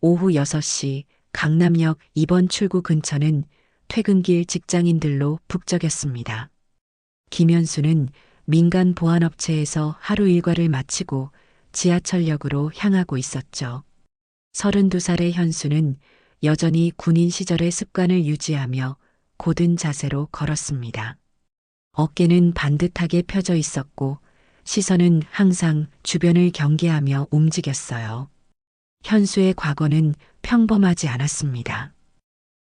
오후 6시 강남역 2번 출구 근처는 퇴근길 직장인들로 북적였습니다. 김현수는 민간 보안업체에서 하루 일과를 마치고 지하철역으로 향하고 있었죠. 32살의 현수는 여전히 군인 시절의 습관을 유지하며 고든 자세로 걸었습니다. 어깨는 반듯하게 펴져 있었고 시선은 항상 주변을 경계하며 움직였어요. 현수의 과거는 평범하지 않았습니다.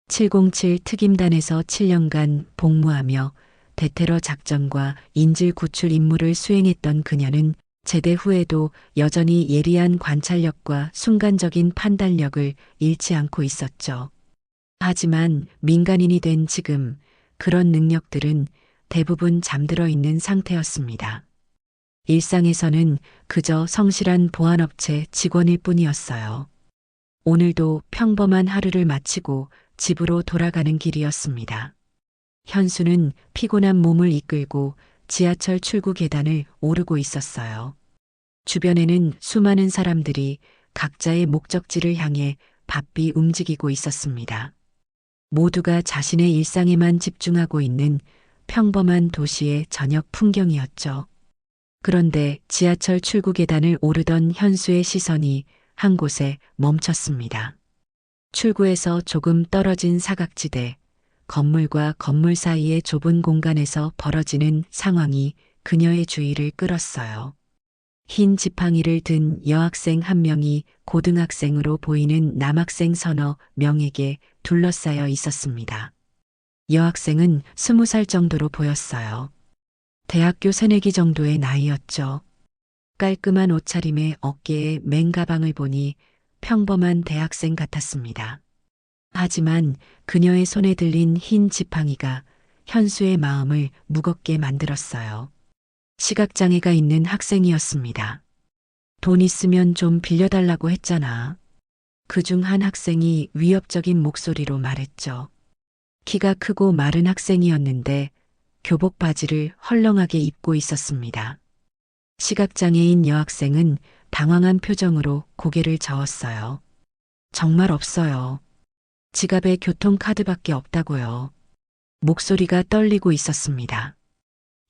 707 특임단에서 7년간 복무하며 대테러 작전과 인질 구출 임무를 수행했던 그녀는 제대 후에도 여전히 예리한 관찰력과 순간적인 판단력을 잃지 않고 있었죠. 하지만 민간인이 된 지금 그런 능력들은 대부분 잠들어 있는 상태였습니다. 일상에서는 그저 성실한 보안업체 직원일 뿐이었어요. 오늘도 평범한 하루를 마치고 집으로 돌아가는 길이었습니다. 현수는 피곤한 몸을 이끌고 지하철 출구 계단을 오르고 있었어요. 주변에는 수많은 사람들이 각자의 목적지를 향해 바삐 움직이고 있었습니다. 모두가 자신의 일상에만 집중하고 있는 평범한 도시의 저녁 풍경이었죠. 그런데 지하철 출구 계단을 오르던 현수의 시선이 한 곳에 멈췄습니다. 출구에서 조금 떨어진 사각지대, 건물과 건물 사이의 좁은 공간에서 벌어지는 상황이 그녀의 주의를 끌었어요. 흰 지팡이를 든 여학생 한 명이 고등학생으로 보이는 남학생 서너 명에게 둘러싸여 있었습니다. 여학생은 20살 정도로 보였어요. 대학교 새내기 정도의 나이였죠. 깔끔한 옷차림에 어깨에 맨가방을 보니 평범한 대학생 같았습니다. 하지만 그녀의 손에 들린 흰 지팡이가 현수의 마음을 무겁게 만들었어요. 시각장애가 있는 학생이었습니다. 돈 있으면 좀 빌려달라고 했잖아. 그중 한 학생이 위협적인 목소리로 말했죠. 키가 크고 마른 학생이었는데 교복 바지를 헐렁하게 입고 있었습니다. 시각장애인 여학생은 당황한 표정으로 고개를 저었어요. 정말 없어요. 지갑에 교통카드밖에 없다고요. 목소리가 떨리고 있었습니다.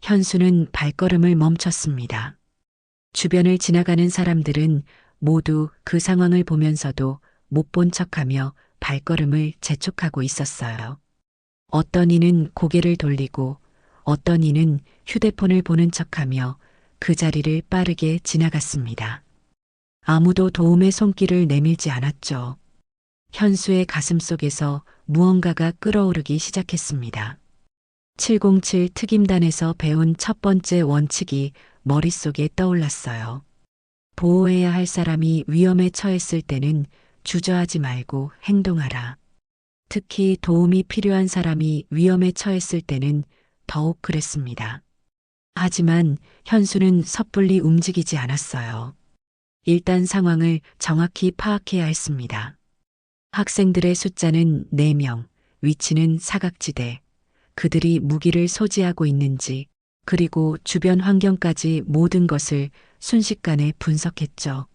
현수는 발걸음을 멈췄습니다. 주변을 지나가는 사람들은 모두 그 상황을 보면서도 못 본 척하며 발걸음을 재촉하고 있었어요. 어떤 이는 고개를 돌리고 어떤 이는 휴대폰을 보는 척하며 그 자리를 빠르게 지나갔습니다. 아무도 도움의 손길을 내밀지 않았죠. 현수의 가슴 속에서 무언가가 끓어오르기 시작했습니다. 707 특임단에서 배운 첫 번째 원칙이 머릿속에 떠올랐어요. 보호해야 할 사람이 위험에 처했을 때는 주저하지 말고 행동하라. 특히 도움이 필요한 사람이 위험에 처했을 때는 더욱 그랬습니다. 하지만 현수는 섣불리 움직이지 않았어요. 일단 상황을 정확히 파악해야 했습니다. 학생들의 숫자는 4명, 위치는 사각지대, 그들이 무기를 소지하고 있는지, 그리고 주변 환경까지 모든 것을 순식간에 분석했죠.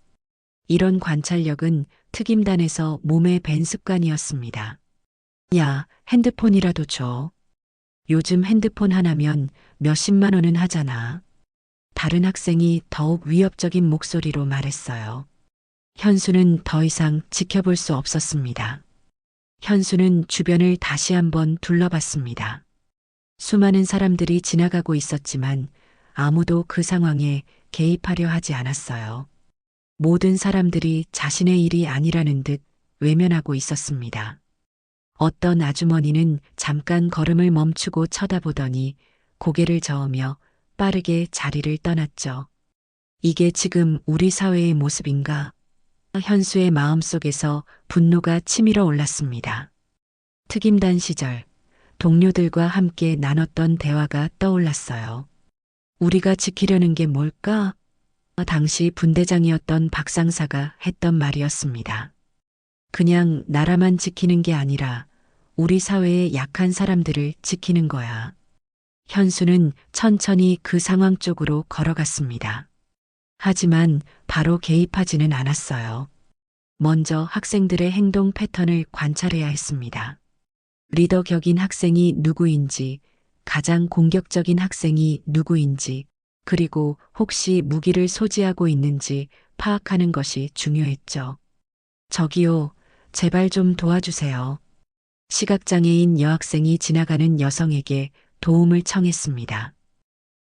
이런 관찰력은 특임단에서 몸에 밴 습관이었습니다. 야, 핸드폰이라도 줘. 요즘 핸드폰 하나면 몇십만 원은 하잖아. 다른 학생이 더욱 위협적인 목소리로 말했어요. 현수는 더 이상 지켜볼 수 없었습니다. 현수는 주변을 다시 한번 둘러봤습니다. 수많은 사람들이 지나가고 있었지만 아무도 그 상황에 개입하려 하지 않았어요. 모든 사람들이 자신의 일이 아니라는 듯 외면하고 있었습니다. 어떤 아주머니는 잠깐 걸음을 멈추고 쳐다보더니 고개를 저으며 빠르게 자리를 떠났죠. 이게 지금 우리 사회의 모습인가? 현수의 마음속에서 분노가 치밀어 올랐습니다. 특임단 시절 동료들과 함께 나눴던 대화가 떠올랐어요. 우리가 지키려는 게 뭘까? 당시 분대장이었던 박상사가 했던 말이었습니다. 그냥 나라만 지키는 게 아니라 우리 사회의 약한 사람들을 지키는 거야. 현수는 천천히 그 상황 쪽으로 걸어갔습니다. 하지만 바로 개입하지는 않았어요. 먼저 학생들의 행동 패턴을 관찰해야 했습니다. 리더 격인 학생이 누구인지, 가장 공격적인 학생이 누구인지, 그리고 혹시 무기를 소지하고 있는지 파악하는 것이 중요했죠. 저기요, 제발 좀 도와주세요. 시각장애인 여학생이 지나가는 여성에게 도움을 청했습니다.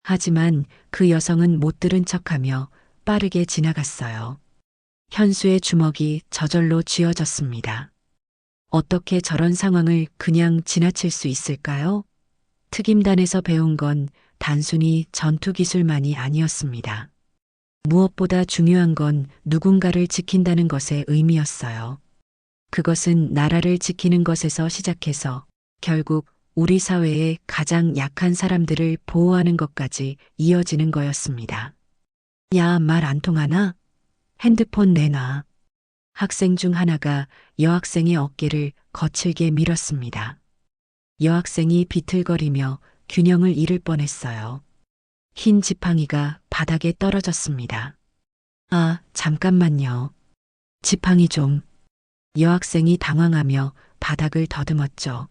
하지만 그 여성은 못 들은 척하며 빠르게 지나갔어요. 현수의 주먹이 저절로 쥐어졌습니다. 어떻게 저런 상황을 그냥 지나칠 수 있을까요? 특임단에서 배운 건 단순히 전투 기술만이 아니었습니다. 무엇보다 중요한 건 누군가를 지킨다는 것의 의미였어요. 그것은 나라를 지키는 것에서 시작해서 결국 우리 사회의 가장 약한 사람들을 보호하는 것까지 이어지는 거였습니다. 야, 말 안 통하나? 핸드폰 내놔. 학생 중 하나가 여학생의 어깨를 거칠게 밀었습니다. 여학생이 비틀거리며 균형을 잃을 뻔했어요. 흰 지팡이가 바닥에 떨어졌습니다. 아, 잠깐만요. 지팡이 좀. 여학생이 당황하며 바닥을 더듬었죠.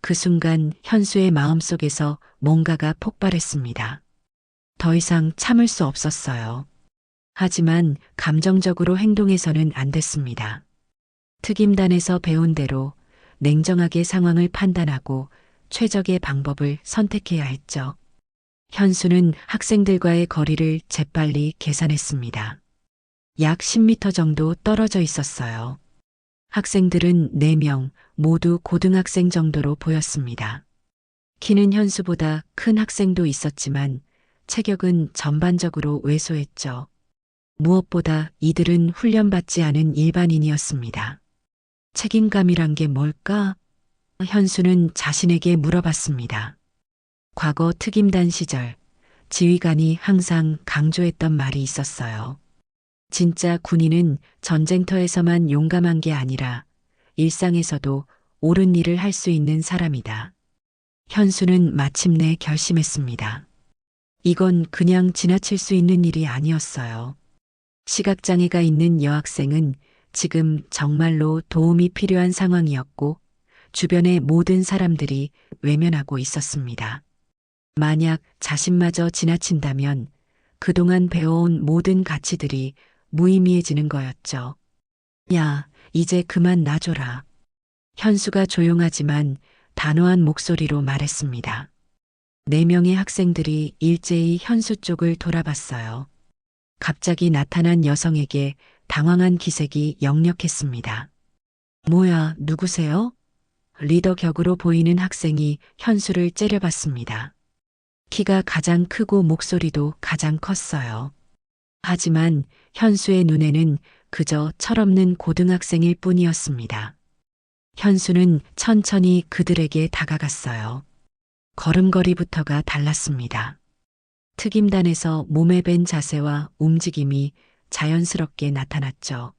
그 순간 현수의 마음속에서 뭔가가 폭발했습니다. 더 이상 참을 수 없었어요. 하지만 감정적으로 행동해서는 안 됐습니다. 특임단에서 배운 대로 냉정하게 상황을 판단하고 최적의 방법을 선택해야 했죠. 현수는 학생들과의 거리를 재빨리 계산했습니다. 약 10m 정도 떨어져 있었어요. 학생들은 4명 모두 고등학생 정도로 보였습니다. 키는 현수보다 큰 학생도 있었지만 체격은 전반적으로 왜소했죠. 무엇보다 이들은 훈련받지 않은 일반인이었습니다. 책임감이란 게 뭘까? 현수는 자신에게 물어봤습니다. 과거 특임단 시절 지휘관이 항상 강조했던 말이 있었어요. 진짜 군인은 전쟁터에서만 용감한 게 아니라 일상에서도 옳은 일을 할 수 있는 사람이다. 현수는 마침내 결심했습니다. 이건 그냥 지나칠 수 있는 일이 아니었어요. 시각장애가 있는 여학생은 지금 정말로 도움이 필요한 상황이었고 주변의 모든 사람들이 외면하고 있었습니다. 만약 자신마저 지나친다면 그동안 배워온 모든 가치들이 무의미해지는 거였죠. 야, 이제 그만 놔줘라. 현수가 조용하지만 단호한 목소리로 말했습니다. 4명의 학생들이 일제히 현수 쪽을 돌아봤어요. 갑자기 나타난 여성에게 당황한 기색이 역력했습니다. 뭐야, 누구세요? 리더 격으로 보이는 학생이 현수를 째려봤습니다. 키가 가장 크고 목소리도 가장 컸어요. 하지만 현수의 눈에는 그저 철없는 고등학생일 뿐이었습니다. 현수는 천천히 그들에게 다가갔어요. 걸음걸이부터가 달랐습니다. 특임단에서 몸에 밴 자세와 움직임이 자연스럽게 나타났죠.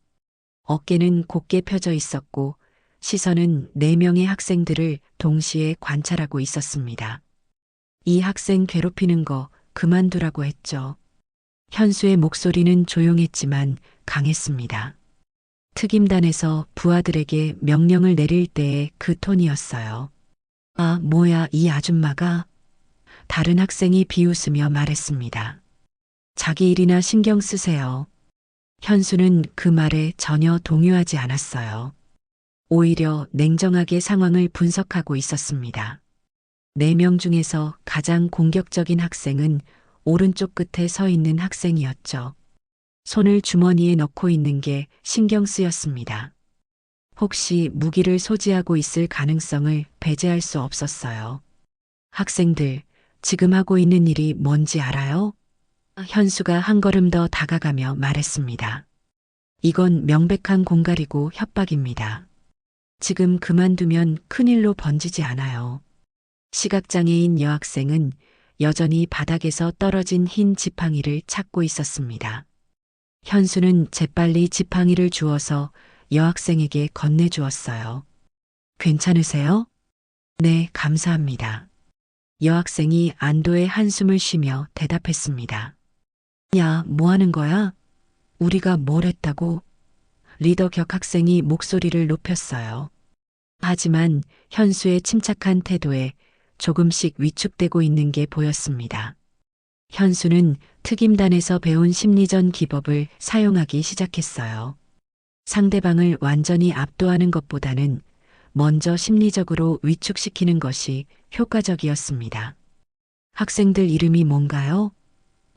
어깨는 곧게 펴져 있었고 시선은 4명의 학생들을 동시에 관찰하고 있었습니다. 이 학생 괴롭히는 거 그만두라고 했죠. 현수의 목소리는 조용했지만 강했습니다. 특임단에서 부하들에게 명령을 내릴 때의 그 톤이었어요. 아, 뭐야, 이 아줌마가? 다른 학생이 비웃으며 말했습니다. 자기 일이나 신경 쓰세요. 현수는 그 말에 전혀 동요하지 않았어요. 오히려 냉정하게 상황을 분석하고 있었습니다. 4명 중에서 가장 공격적인 학생은 오른쪽 끝에 서 있는 학생이었죠. 손을 주머니에 넣고 있는 게 신경 쓰였습니다. 혹시 무기를 소지하고 있을 가능성을 배제할 수 없었어요. 학생들, 지금 하고 있는 일이 뭔지 알아요? 현수가 한 걸음 더 다가가며 말했습니다. 이건 명백한 공갈이고 협박입니다. 지금 그만두면 큰일로 번지지 않아요. 시각장애인 여학생은 여전히 바닥에서 떨어진 흰 지팡이를 찾고 있었습니다. 현수는 재빨리 지팡이를 주어서 여학생에게 건네주었어요. 괜찮으세요? 네, 감사합니다. 여학생이 안도의 한숨을 쉬며 대답했습니다. 야, 뭐 하는 거야? 우리가 뭘 했다고? 리더 격 학생이 목소리를 높였어요. 하지만 현수의 침착한 태도에 조금씩 위축되고 있는 게 보였습니다. 현수는 특임단에서 배운 심리전 기법을 사용하기 시작했어요. 상대방을 완전히 압도하는 것보다는 먼저 심리적으로 위축시키는 것이 효과적이었습니다. 학생들 이름이 뭔가요?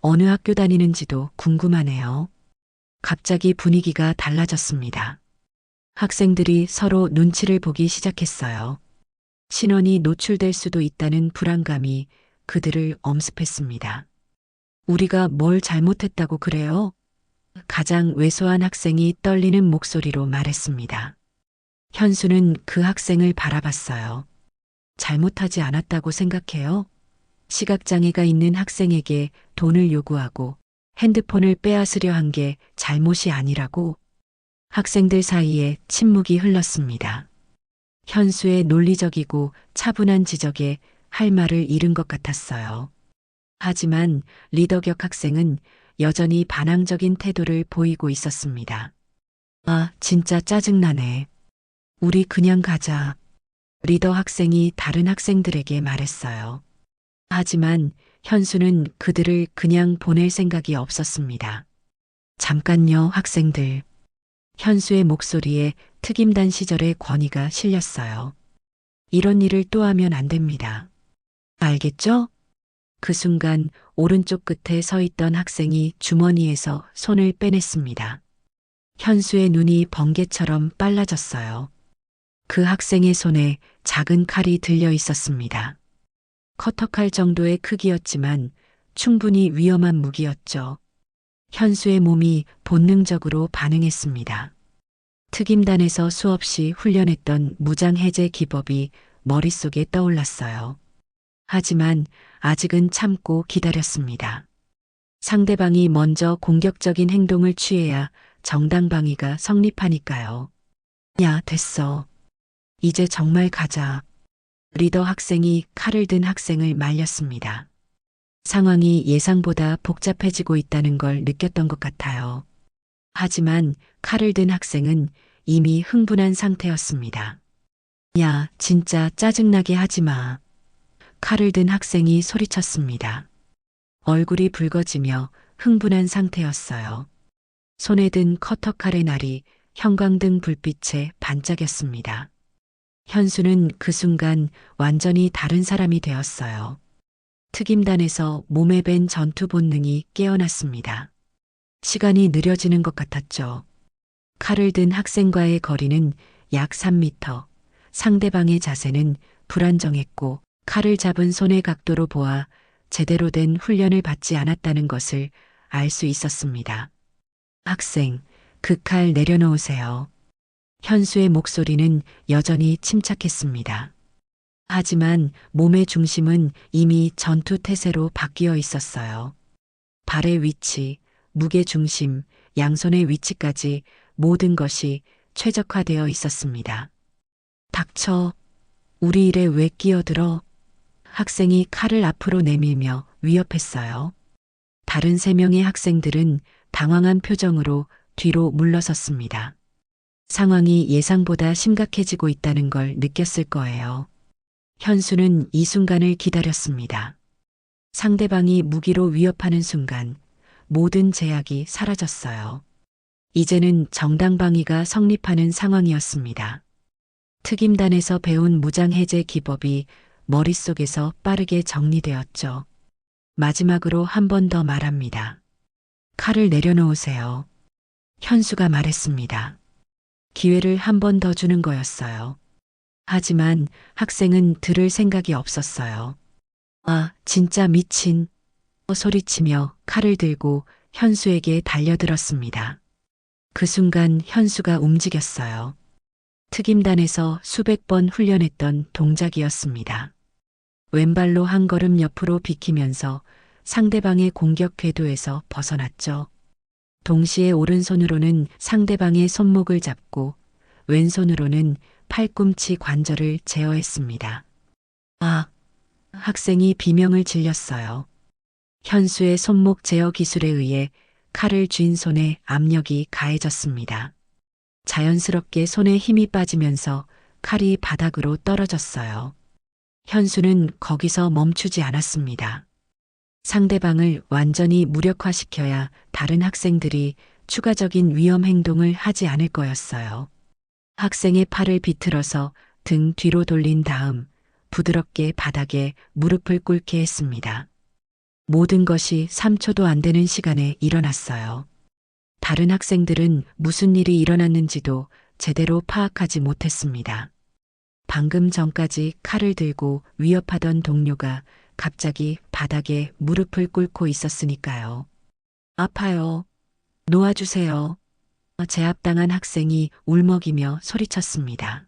어느 학교 다니는지도 궁금하네요. 갑자기 분위기가 달라졌습니다. 학생들이 서로 눈치를 보기 시작했어요. 신원이 노출될 수도 있다는 불안감이 그들을 엄습했습니다. 우리가 뭘 잘못했다고 그래요? 가장 왜소한 학생이 떨리는 목소리로 말했습니다. 현수는 그 학생을 바라봤어요. 잘못하지 않았다고 생각해요? 시각장애가 있는 학생에게 돈을 요구하고 핸드폰을 빼앗으려 한 게 잘못이 아니라고. 학생들 사이에 침묵이 흘렀습니다. 현수의 논리적이고 차분한 지적에 할 말을 잃은 것 같았어요. 하지만 리더격 학생은 여전히 반항적인 태도를 보이고 있었습니다. 아, 진짜 짜증나네. 우리 그냥 가자. 리더 학생이 다른 학생들에게 말했어요. 하지만 현수는 그들을 그냥 보낼 생각이 없었습니다. 잠깐요, 학생들. 현수의 목소리에 특임단 시절의 권위가 실렸어요. 이런 일을 또 하면 안 됩니다. 알겠죠? 그 순간 오른쪽 끝에 서 있던 학생이 주머니에서 손을 빼냈습니다. 현수의 눈이 번개처럼 빨라졌어요. 그 학생의 손에 작은 칼이 들려 있었습니다. 커터칼 정도의 크기였지만 충분히 위험한 무기였죠. 현수의 몸이 본능적으로 반응했습니다. 특임단에서 수없이 훈련했던 무장해제 기법이 머릿속에 떠올랐어요. 하지만 아직은 참고 기다렸습니다. 상대방이 먼저 공격적인 행동을 취해야 정당방위가 성립하니까요. 야, 됐어. 이제 정말 가자. 리더 학생이 칼을 든 학생을 말렸습니다. 상황이 예상보다 복잡해지고 있다는 걸 느꼈던 것 같아요. 하지만 칼을 든 학생은 이미 흥분한 상태였습니다. 야, 진짜 짜증나게 하지 마. 칼을 든 학생이 소리쳤습니다. 얼굴이 붉어지며 흥분한 상태였어요. 손에 든 커터칼의 날이 형광등 불빛에 반짝였습니다. 현수는 그 순간 완전히 다른 사람이 되었어요. 특임단에서 몸에 밴 전투 본능이 깨어났습니다. 시간이 느려지는 것 같았죠. 칼을 든 학생과의 거리는 약 3미터. 상대방의 자세는 불안정했고 칼을 잡은 손의 각도로 보아 제대로 된 훈련을 받지 않았다는 것을 알 수 있었습니다. 학생, 그 칼 내려놓으세요. 현수의 목소리는 여전히 침착했습니다. 하지만 몸의 중심은 이미 전투 태세로 바뀌어 있었어요. 발의 위치, 무게 중심, 양손의 위치까지 모든 것이 최적화되어 있었습니다. 닥쳐. 우리 일에 왜 끼어들어? 학생이 칼을 앞으로 내밀며 위협했어요. 다른 3명의 학생들은 당황한 표정으로 뒤로 물러섰습니다. 상황이 예상보다 심각해지고 있다는 걸 느꼈을 거예요. 현수는 이 순간을 기다렸습니다. 상대방이 무기로 위협하는 순간 모든 제약이 사라졌어요. 이제는 정당방위가 성립하는 상황이었습니다. 특임단에서 배운 무장해제 기법이 머릿속에서 빠르게 정리되었죠. 마지막으로 한 번 더 말합니다. 칼을 내려놓으세요. 현수가 말했습니다. 기회를 한 번 더 주는 거였어요. 하지만 학생은 들을 생각이 없었어요. 아, 진짜 미친. 소리치며 칼을 들고 현수에게 달려들었습니다. 그 순간 현수가 움직였어요. 특임단에서 수백 번 훈련했던 동작이었습니다. 왼발로 한 걸음 옆으로 비키면서 상대방의 공격 궤도에서 벗어났죠. 동시에 오른손으로는 상대방의 손목을 잡고 왼손으로는 팔꿈치 관절을 제어했습니다. 아, 학생이 비명을 질렸어요. 현수의 손목 제어 기술에 의해 칼을 쥔 손에 압력이 가해졌습니다. 자연스럽게 손에 힘이 빠지면서 칼이 바닥으로 떨어졌어요. 현수는 거기서 멈추지 않았습니다. 상대방을 완전히 무력화시켜야 다른 학생들이 추가적인 위험 행동을 하지 않을 거였어요. 학생의 팔을 비틀어서 등 뒤로 돌린 다음 부드럽게 바닥에 무릎을 꿇게 했습니다. 모든 것이 3초도 안 되는 시간에 일어났어요. 다른 학생들은 무슨 일이 일어났는지도 제대로 파악하지 못했습니다. 방금 전까지 칼을 들고 위협하던 동료가 갑자기 바닥에 무릎을 꿇고 있었으니까요. 아파요. 놓아주세요. 제압당한 학생이 울먹이며 소리쳤습니다.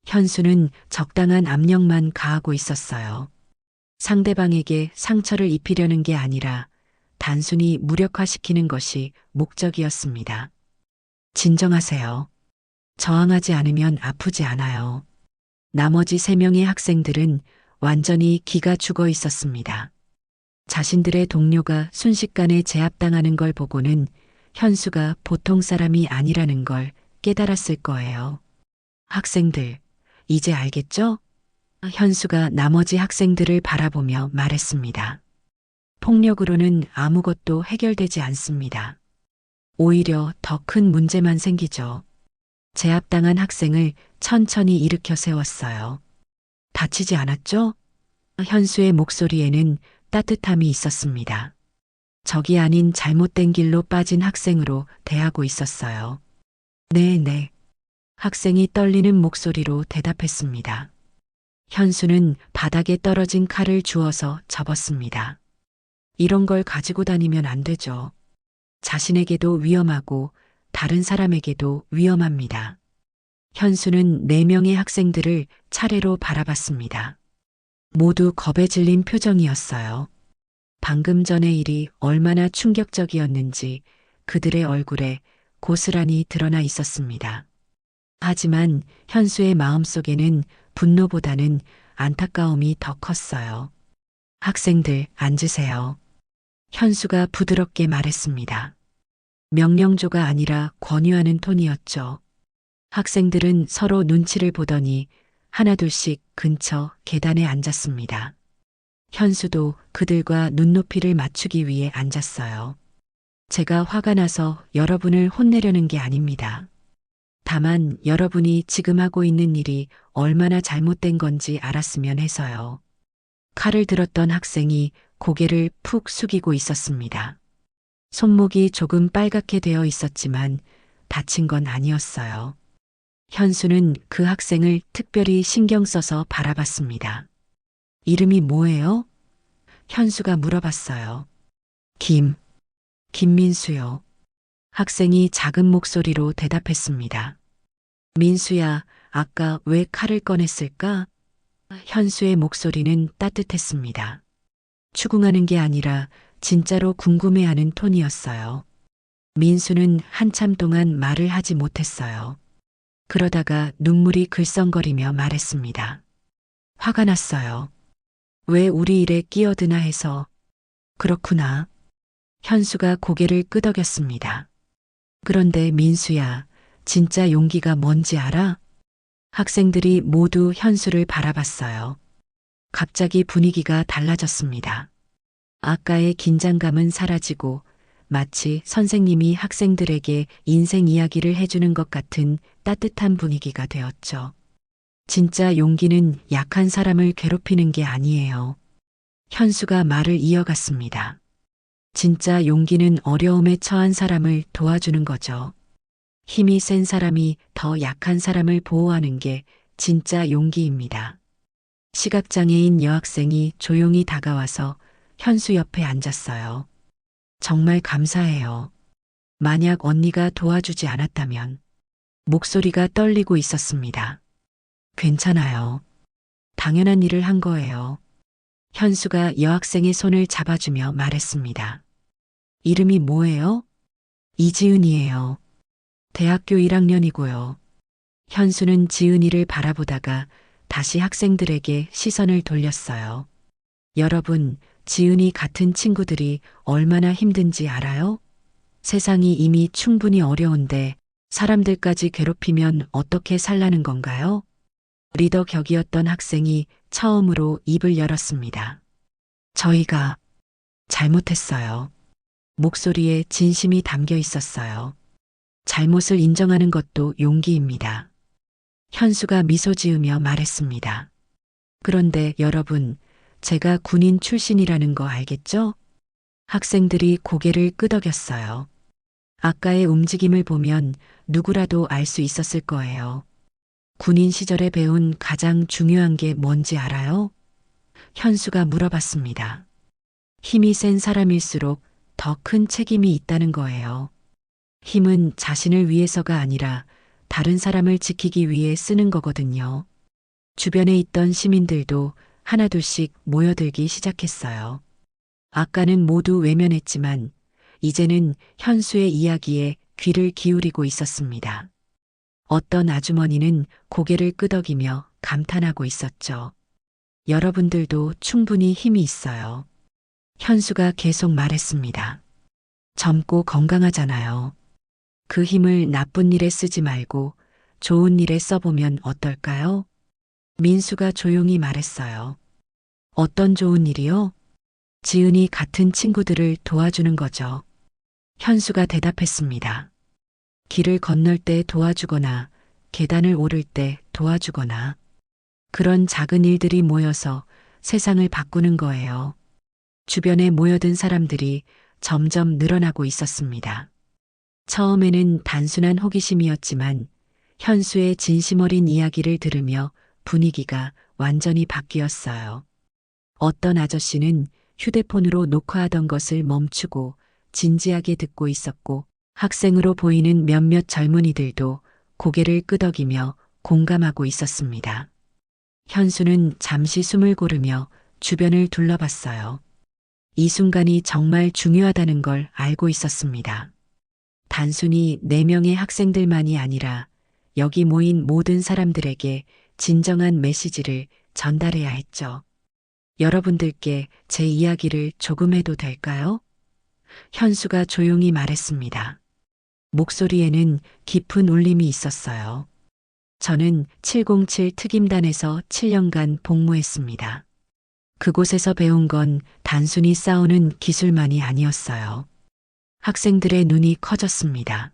현수는 적당한 압력만 가하고 있었어요. 상대방에게 상처를 입히려는 게 아니라 단순히 무력화시키는 것이 목적이었습니다. 진정하세요. 저항하지 않으면 아프지 않아요. 나머지 3명의 학생들은 완전히 기가 죽어 있었습니다. 자신들의 동료가 순식간에 제압당하는 걸 보고는 현수가 보통 사람이 아니라는 걸 깨달았을 거예요. 학생들, 이제 알겠죠? 현수가 나머지 학생들을 바라보며 말했습니다. 폭력으로는 아무것도 해결되지 않습니다. 오히려 더 큰 문제만 생기죠. 제압당한 학생을 천천히 일으켜 세웠어요. 다치지 않았죠? 현수의 목소리에는 따뜻함이 있었습니다. 적이 아닌 잘못된 길로 빠진 학생으로 대하고 있었어요. 네. 학생이 떨리는 목소리로 대답했습니다. 현수는 바닥에 떨어진 칼을 주워서 접었습니다. 이런 걸 가지고 다니면 안 되죠. 자신에게도 위험하고 다른 사람에게도 위험합니다. 현수는 4명의 학생들을 차례로 바라봤습니다. 모두 겁에 질린 표정이었어요. 방금 전의 일이 얼마나 충격적이었는지 그들의 얼굴에 고스란히 드러나 있었습니다. 하지만 현수의 마음속에는 분노보다는 안타까움이 더 컸어요. 학생들, 앉으세요. 현수가 부드럽게 말했습니다. 명령조가 아니라 권유하는 톤이었죠. 학생들은 서로 눈치를 보더니 하나둘씩 근처 계단에 앉았습니다. 현수도 그들과 눈높이를 맞추기 위해 앉았어요. 제가 화가 나서 여러분을 혼내려는 게 아닙니다. 다만 여러분이 지금 하고 있는 일이 얼마나 잘못된 건지 알았으면 해서요. 칼을 들었던 학생이 고개를 푹 숙이고 있었습니다. 손목이 조금 빨갛게 되어 있었지만 다친 건 아니었어요. 현수는 그 학생을 특별히 신경 써서 바라봤습니다. 이름이 뭐예요? 현수가 물어봤어요. 김민수요. 학생이 작은 목소리로 대답했습니다. 민수야, 아까 왜 칼을 꺼냈을까? 현수의 목소리는 따뜻했습니다. 추궁하는 게 아니라 진짜로 궁금해하는 톤이었어요. 민수는 한참 동안 말을 하지 못했어요. 그러다가 눈물이 글썽거리며 말했습니다. 화가 났어요. 왜 우리 일에 끼어드나 해서. 그렇구나. 현수가 고개를 끄덕였습니다. 그런데 민수야, 진짜 용기가 뭔지 알아? 학생들이 모두 현수를 바라봤어요. 갑자기 분위기가 달라졌습니다. 아까의 긴장감은 사라지고 마치 선생님이 학생들에게 인생 이야기를 해주는 것 같은 따뜻한 분위기가 되었죠. 진짜 용기는 약한 사람을 괴롭히는 게 아니에요. 현수가 말을 이어갔습니다. 진짜 용기는 어려움에 처한 사람을 도와주는 거죠. 힘이 센 사람이 더 약한 사람을 보호하는 게 진짜 용기입니다. 시각장애인 여학생이 조용히 다가와서 현수 옆에 앉았어요. 정말 감사해요. 만약 언니가 도와주지 않았다면. 목소리가 떨리고 있었습니다. 괜찮아요. 당연한 일을 한 거예요. 현수가 여학생의 손을 잡아주며 말했습니다. 이름이 뭐예요? 이지은이에요. 대학교 1학년이고요. 현수는 지은이를 바라보다가 다시 학생들에게 시선을 돌렸어요. 여러분, 지은이 같은 친구들이 얼마나 힘든지 알아요? 세상이 이미 충분히 어려운데 사람들까지 괴롭히면 어떻게 살라는 건가요? 리더 격이었던 학생이 처음으로 입을 열었습니다. 저희가 잘못했어요. 목소리에 진심이 담겨 있었어요. 잘못을 인정하는 것도 용기입니다. 현수가 미소 지으며 말했습니다. 그런데 여러분, 제가 군인 출신이라는 거 알겠죠? 학생들이 고개를 끄덕였어요. 아까의 움직임을 보면 누구라도 알 수 있었을 거예요. 군인 시절에 배운 가장 중요한 게 뭔지 알아요? 현수가 물어봤습니다. 힘이 센 사람일수록 더 큰 책임이 있다는 거예요. 힘은 자신을 위해서가 아니라 다른 사람을 지키기 위해 쓰는 거거든요. 주변에 있던 시민들도 하나둘씩 모여들기 시작했어요. 아까는 모두 외면했지만 이제는 현수의 이야기에 귀를 기울이고 있었습니다. 어떤 아주머니는 고개를 끄덕이며 감탄하고 있었죠. 여러분들도 충분히 힘이 있어요. 현수가 계속 말했습니다. 젊고 건강하잖아요. 그 힘을 나쁜 일에 쓰지 말고 좋은 일에 써보면 어떨까요? 민수가 조용히 말했어요. 어떤 좋은 일이요? 지은이 같은 친구들을 도와주는 거죠. 현수가 대답했습니다. 길을 건널 때 도와주거나 계단을 오를 때 도와주거나 그런 작은 일들이 모여서 세상을 바꾸는 거예요. 주변에 모여든 사람들이 점점 늘어나고 있었습니다. 처음에는 단순한 호기심이었지만 현수의 진심 어린 이야기를 들으며 분위기가 완전히 바뀌었어요. 어떤 아저씨는 휴대폰으로 녹화하던 것을 멈추고 진지하게 듣고 있었고 학생으로 보이는 몇몇 젊은이들도 고개를 끄덕이며 공감하고 있었습니다. 현수는 잠시 숨을 고르며 주변을 둘러봤어요. 이 순간이 정말 중요하다는 걸 알고 있었습니다. 단순히 4명의 학생들만이 아니라 여기 모인 모든 사람들에게 진정한 메시지를 전달해야 했죠. 여러분들께 제 이야기를 조금 해도 될까요? 현수가 조용히 말했습니다. 목소리에는 깊은 울림이 있었어요. 저는 707 특임단에서 7년간 복무했습니다. 그곳에서 배운 건 단순히 싸우는 기술만이 아니었어요. 학생들의 눈이 커졌습니다.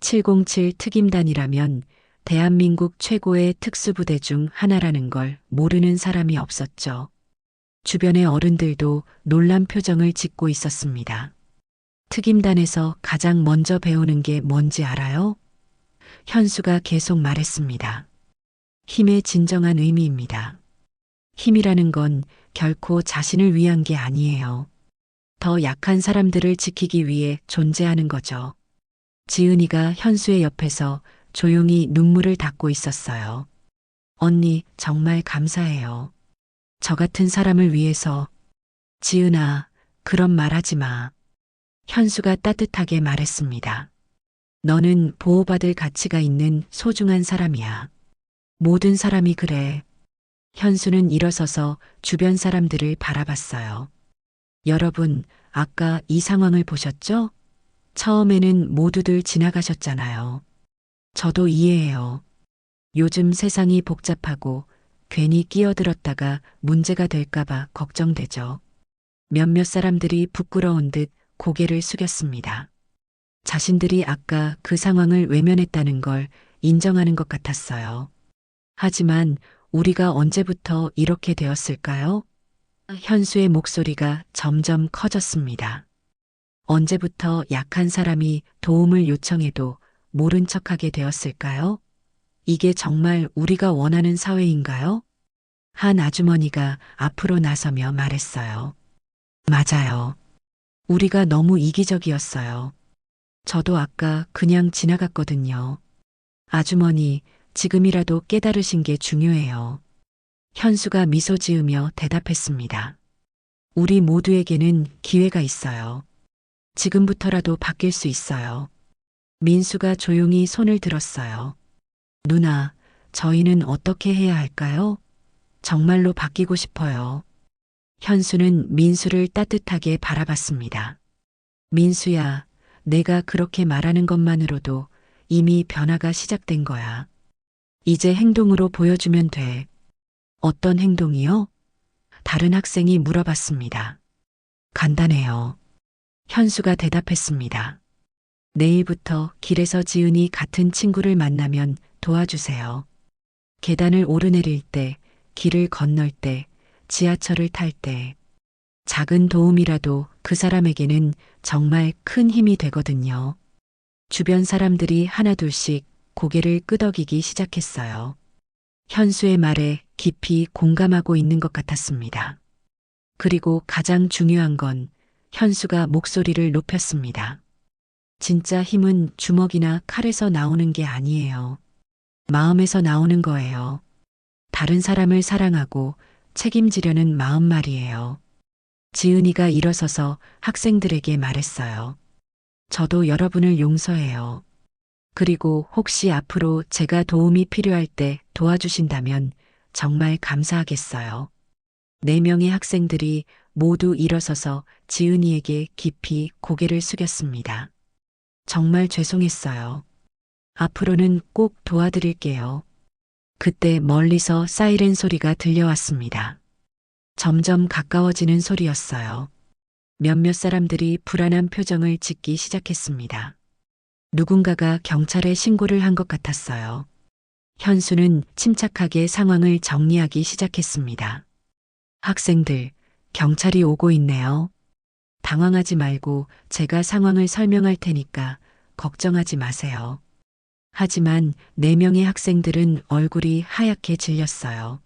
707 특임단이라면 대한민국 최고의 특수부대 중 하나라는 걸 모르는 사람이 없었죠. 주변의 어른들도 놀란 표정을 짓고 있었습니다. 특임단에서 가장 먼저 배우는 게 뭔지 알아요? 현수가 계속 말했습니다. 힘의 진정한 의미입니다. 힘이라는 건 결코 자신을 위한 게 아니에요. 더 약한 사람들을 지키기 위해 존재하는 거죠. 지은이가 현수의 옆에서 조용히 눈물을 닦고 있었어요. 언니, 정말 감사해요. 저 같은 사람을 위해서. 지은아, 그런 말 하지 마. 현수가 따뜻하게 말했습니다. 너는 보호받을 가치가 있는 소중한 사람이야. 모든 사람이 그래. 현수는 일어서서 주변 사람들을 바라봤어요. 여러분, 아까 이 상황을 보셨죠? 처음에는 모두들 지나가셨잖아요. 저도 이해해요. 요즘 세상이 복잡하고 괜히 끼어들었다가 문제가 될까봐 걱정되죠. 몇몇 사람들이 부끄러운 듯 고개를 숙였습니다. 자신들이 아까 그 상황을 외면했다는 걸 인정하는 것 같았어요. 하지만 우리가 언제부터 이렇게 되었을까요? 현수의 목소리가 점점 커졌습니다. 언제부터 약한 사람이 도움을 요청해도 모른 척하게 되었을까요? 이게 정말 우리가 원하는 사회인가요? 한 아주머니가 앞으로 나서며 말했어요. 맞아요. 우리가 너무 이기적이었어요. 저도 아까 그냥 지나갔거든요. 아주머니, 지금이라도 깨달으신 게 중요해요. 현수가 미소 지으며 대답했습니다. 우리 모두에게는 기회가 있어요. 지금부터라도 바뀔 수 있어요. 민수가 조용히 손을 들었어요. 누나, 저희는 어떻게 해야 할까요? 정말로 바뀌고 싶어요. 현수는 민수를 따뜻하게 바라봤습니다. 민수야, 내가 그렇게 말하는 것만으로도 이미 변화가 시작된 거야. 이제 행동으로 보여주면 돼. 어떤 행동이요? 다른 학생이 물어봤습니다. 간단해요. 현수가 대답했습니다. 내일부터 길에서 지은이 같은 친구를 만나면 도와주세요. 계단을 오르내릴 때, 길을 건널 때, 지하철을 탈 때, 작은 도움이라도 그 사람에게는 정말 큰 힘이 되거든요. 주변 사람들이 하나둘씩 고개를 끄덕이기 시작했어요. 현수의 말에 깊이 공감하고 있는 것 같았습니다. 그리고 가장 중요한 건 현수가 목소리를 높였습니다. 진짜 힘은 주먹이나 칼에서 나오는 게 아니에요. 마음에서 나오는 거예요. 다른 사람을 사랑하고 책임지려는 마음 말이에요. 지은이가 일어서서 학생들에게 말했어요. 저도 여러분을 용서해요. 그리고 혹시 앞으로 제가 도움이 필요할 때 도와주신다면 정말 감사하겠어요. 4명의 학생들이 모두 일어서서 지은이에게 깊이 고개를 숙였습니다. 정말 죄송했어요. 앞으로는 꼭 도와드릴게요. 그때 멀리서 사이렌 소리가 들려왔습니다. 점점 가까워지는 소리였어요. 몇몇 사람들이 불안한 표정을 짓기 시작했습니다. 누군가가 경찰에 신고를 한 것 같았어요. 현수는 침착하게 상황을 정리하기 시작했습니다. 학생들, 경찰이 오고 있네요. 당황하지 말고 제가 상황을 설명할 테니까 걱정하지 마세요. 하지만 4명의 학생들은 얼굴이 하얗게 질렸어요.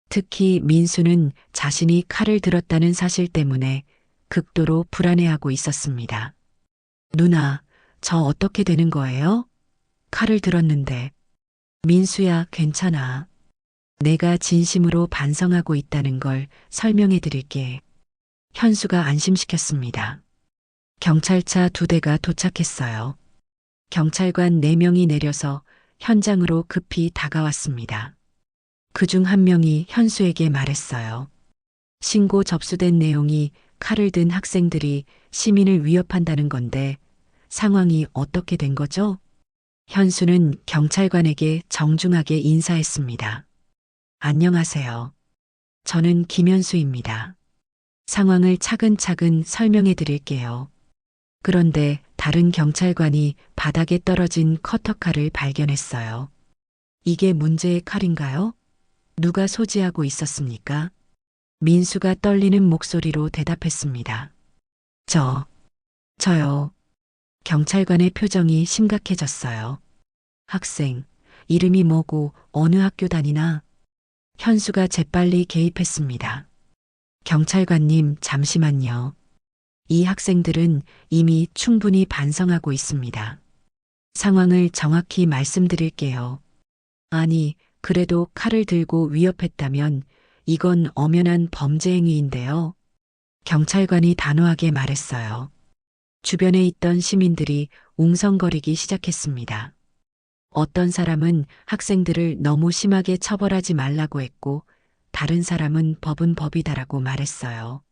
특히 민수는 자신이 칼을 들었다는 사실 때문에 극도로 불안해하고 있었습니다. 누나, 저 어떻게 되는 거예요? 칼을 들었는데. 민수야, 괜찮아. 내가 진심으로 반성하고 있다는 걸 설명해 드릴게. 현수가 안심시켰습니다. 경찰차 2대가 도착했어요. 경찰관 4명이 내려서 현장으로 급히 다가왔습니다. 그중 한 명이 현수에게 말했어요. 신고 접수된 내용이 칼을 든 학생들이 시민을 위협한다는 건데 상황이 어떻게 된 거죠? 현수는 경찰관에게 정중하게 인사했습니다. 안녕하세요. 저는 김현수입니다. 상황을 차근차근 설명해 드릴게요. 그런데 다른 경찰관이 바닥에 떨어진 커터칼을 발견했어요. 이게 문제의 칼인가요? 누가 소지하고 있었습니까? 민수가 떨리는 목소리로 대답했습니다. 저요. 경찰관의 표정이 심각해졌어요. 학생, 이름이 뭐고 어느 학교 다니나? 현수가 재빨리 개입했습니다. 경찰관님, 잠시만요. 이 학생들은 이미 충분히 반성하고 있습니다. 상황을 정확히 말씀드릴게요. 아니, 그래도 칼을 들고 위협했다면 이건 엄연한 범죄 행위인데요. 경찰관이 단호하게 말했어요. 주변에 있던 시민들이 웅성거리기 시작했습니다. 어떤 사람은 학생들을 너무 심하게 처벌하지 말라고 했고, 다른 사람은 법은 법이다라고 말했어요.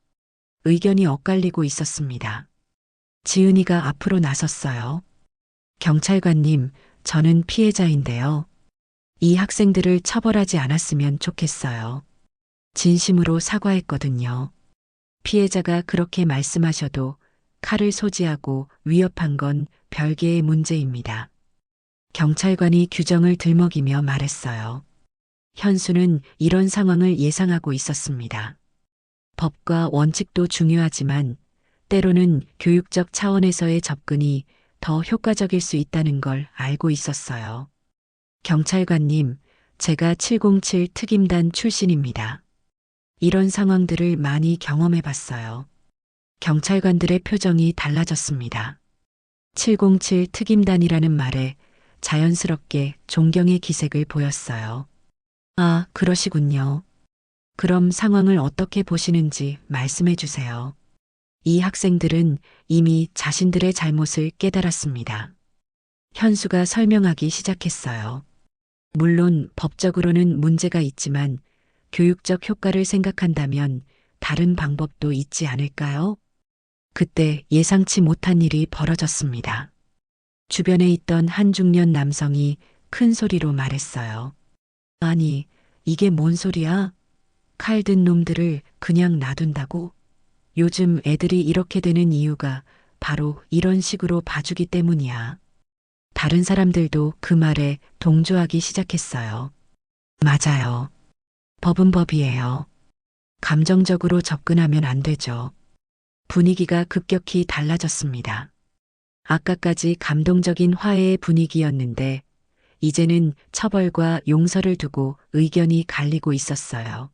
의견이 엇갈리고 있었습니다. 지은이가 앞으로 나섰어요. 경찰관님, 저는 피해자인데요. 이 학생들을 처벌하지 않았으면 좋겠어요. 진심으로 사과했거든요. 피해자가 그렇게 말씀하셔도 칼을 소지하고 위협한 건 별개의 문제입니다. 경찰관이 규정을 들먹이며 말했어요. 현수는 이런 상황을 예상하고 있었습니다. 법과 원칙도 중요하지만 때로는 교육적 차원에서의 접근이 더 효과적일 수 있다는 걸 알고 있었어요. 경찰관님, 제가 707 특임단 출신입니다. 이런 상황들을 많이 경험해 봤어요. 경찰관들의 표정이 달라졌습니다. 707 특임단이라는 말에 자연스럽게 존경의 기색을 보였어요. 아, 그러시군요. 그럼 상황을 어떻게 보시는지 말씀해 주세요. 이 학생들은 이미 자신들의 잘못을 깨달았습니다. 현수가 설명하기 시작했어요. 물론 법적으로는 문제가 있지만 교육적 효과를 생각한다면 다른 방법도 있지 않을까요? 그때 예상치 못한 일이 벌어졌습니다. 주변에 있던 한 중년 남성이 큰 소리로 말했어요. 아니, 이게 뭔 소리야? 칼 든 놈들을 그냥 놔둔다고? 요즘 애들이 이렇게 되는 이유가 바로 이런 식으로 봐주기 때문이야. 다른 사람들도 그 말에 동조하기 시작했어요. 맞아요. 법은 법이에요. 감정적으로 접근하면 안 되죠. 분위기가 급격히 달라졌습니다. 아까까지 감동적인 화해의 분위기였는데 이제는 처벌과 용서를 두고 의견이 갈리고 있었어요.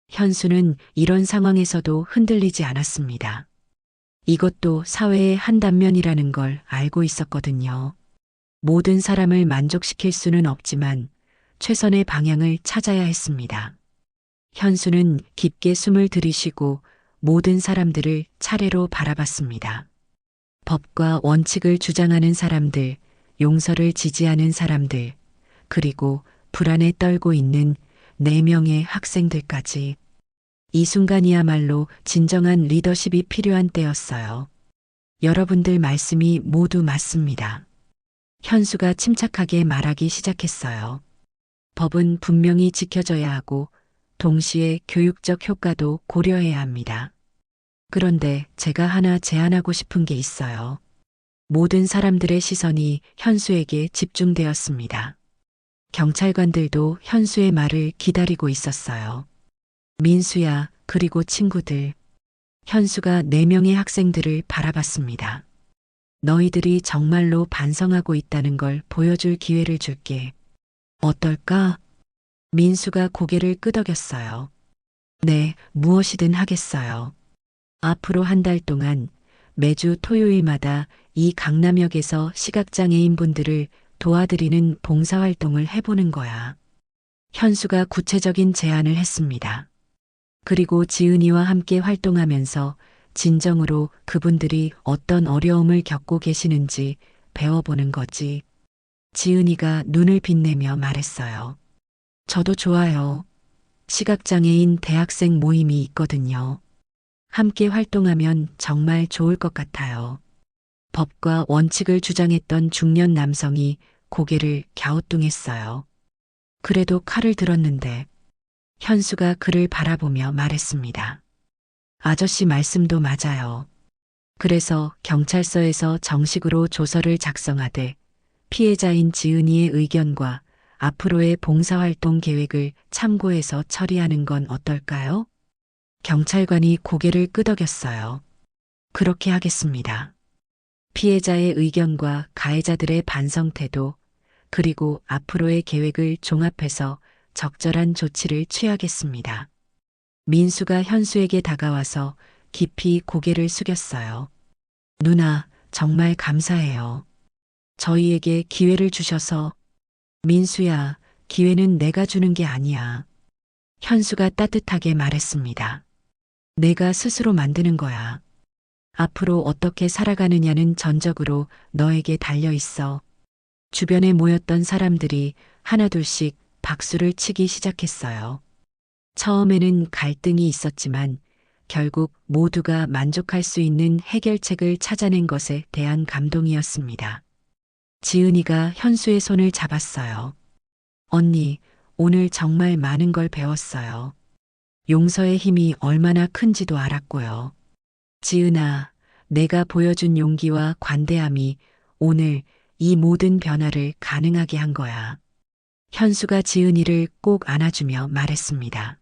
현수는 이런 상황에서도 흔들리지 않았습니다. 이것도 사회의 한 단면이라는 걸 알고 있었거든요. 모든 사람을 만족시킬 수는 없지만 최선의 방향을 찾아야 했습니다. 현수는 깊게 숨을 들이쉬고 모든 사람들을 차례로 바라봤습니다. 법과 원칙을 주장하는 사람들, 용서를 지지하는 사람들, 그리고 불안에 떨고 있는 4명의 학생들까지. 이 순간이야말로 진정한 리더십이 필요한 때였어요. 여러분들 말씀이 모두 맞습니다. 현수가 침착하게 말하기 시작했어요. 법은 분명히 지켜져야 하고 동시에 교육적 효과도 고려해야 합니다. 그런데 제가 하나 제안하고 싶은 게 있어요. 모든 사람들의 시선이 현수에게 집중되었습니다. 경찰관들도 현수의 말을 기다리고 있었어요. 민수야, 그리고 친구들. 현수가 4명의 학생들을 바라봤습니다. 너희들이 정말로 반성하고 있다는 걸 보여줄 기회를 줄게. 어떨까? 민수가 고개를 끄덕였어요. 네, 무엇이든 하겠어요. 앞으로 1달 동안 매주 토요일마다 이 강남역에서 시각장애인 분들을 도와드리는 봉사활동을 해보는 거야. 현수가 구체적인 제안을 했습니다. 그리고 지은이와 함께 활동하면서 진정으로 그분들이 어떤 어려움을 겪고 계시는지 배워보는 거지. 지은이가 눈을 빛내며 말했어요. 저도 좋아요. 시각장애인 대학생 모임이 있거든요. 함께 활동하면 정말 좋을 것 같아요. 법과 원칙을 주장했던 중년 남성이 고개를 갸우뚱했어요. 그래도 칼을 들었는데 현수가 그를 바라보며 말했습니다. 아저씨 말씀도 맞아요. 그래서 경찰서에서 정식으로 조서를 작성하되 피해자인 지은이의 의견과 앞으로의 봉사활동 계획을 참고해서 처리하는 건 어떨까요? 경찰관이 고개를 끄덕였어요. 그렇게 하겠습니다. 피해자의 의견과 가해자들의 반성 태도, 그리고 앞으로의 계획을 종합해서 적절한 조치를 취하겠습니다. 민수가 현수에게 다가와서 깊이 고개를 숙였어요. 누나, 정말 감사해요. 저희에게 기회를 주셔서. 민수야, 기회는 내가 주는 게 아니야. 현수가 따뜻하게 말했습니다. 내가 스스로 만드는 거야. 앞으로 어떻게 살아가느냐는 전적으로 너에게 달려 있어. 주변에 모였던 사람들이 하나둘씩 박수를 치기 시작했어요. 처음에는 갈등이 있었지만 결국 모두가 만족할 수 있는 해결책을 찾아낸 것에 대한 감동이었습니다. 지은이가 현수의 손을 잡았어요. 언니, 오늘 정말 많은 걸 배웠어요. 용서의 힘이 얼마나 큰지도 알았고요. 지은아, 내가 보여준 용기와 관대함이 오늘 이 모든 변화를 가능하게 한 거야. 현수가 지은이를 꼭 안아주며 말했습니다.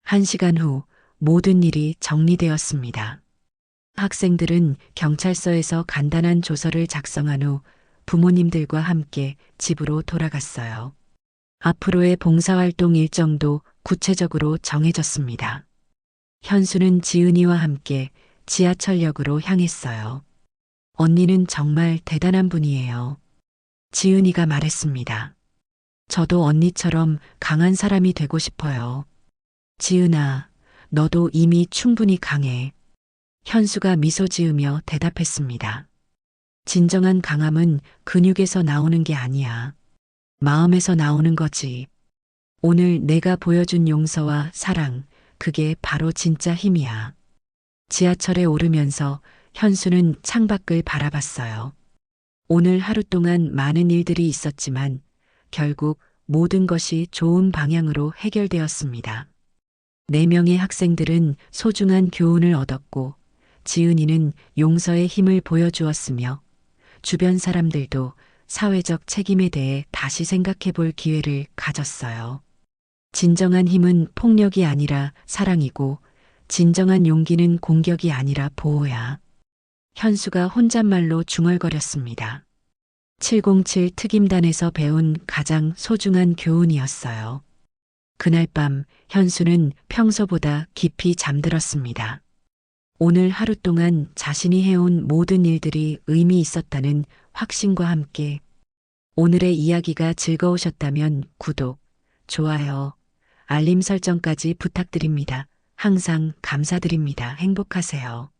1시간 후 모든 일이 정리되었습니다. 학생들은 경찰서에서 간단한 조서를 작성한 후 부모님들과 함께 집으로 돌아갔어요. 앞으로의 봉사활동 일정도 구체적으로 정해졌습니다. 현수는 지은이와 함께 지하철역으로 향했어요. 언니는 정말 대단한 분이에요. 지은이가 말했습니다. 저도 언니처럼 강한 사람이 되고 싶어요. 지은아, 너도 이미 충분히 강해. 현수가 미소 지으며 대답했습니다. 진정한 강함은 근육에서 나오는 게 아니야. 마음에서 나오는 거지. 오늘 내가 보여준 용서와 사랑, 그게 바로 진짜 힘이야. 지하철에 오르면서 현수는 창밖을 바라봤어요. 오늘 하루 동안 많은 일들이 있었지만 결국 모든 것이 좋은 방향으로 해결되었습니다. 4명의 학생들은 소중한 교훈을 얻었고 지은이는 용서의 힘을 보여주었으며 주변 사람들도 사회적 책임에 대해 다시 생각해 볼 기회를 가졌어요. 진정한 힘은 폭력이 아니라 사랑이고 진정한 용기는 공격이 아니라 보호야. 현수가 혼잣말로 중얼거렸습니다. 707 특임단에서 배운 가장 소중한 교훈이었어요. 그날 밤 현수는 평소보다 깊이 잠들었습니다. 오늘 하루 동안 자신이 해온 모든 일들이 의미 있었다는 확신과 함께 오늘의 이야기가 즐거우셨다면 구독, 좋아요, 알림 설정까지 부탁드립니다. 항상 감사드립니다. 행복하세요.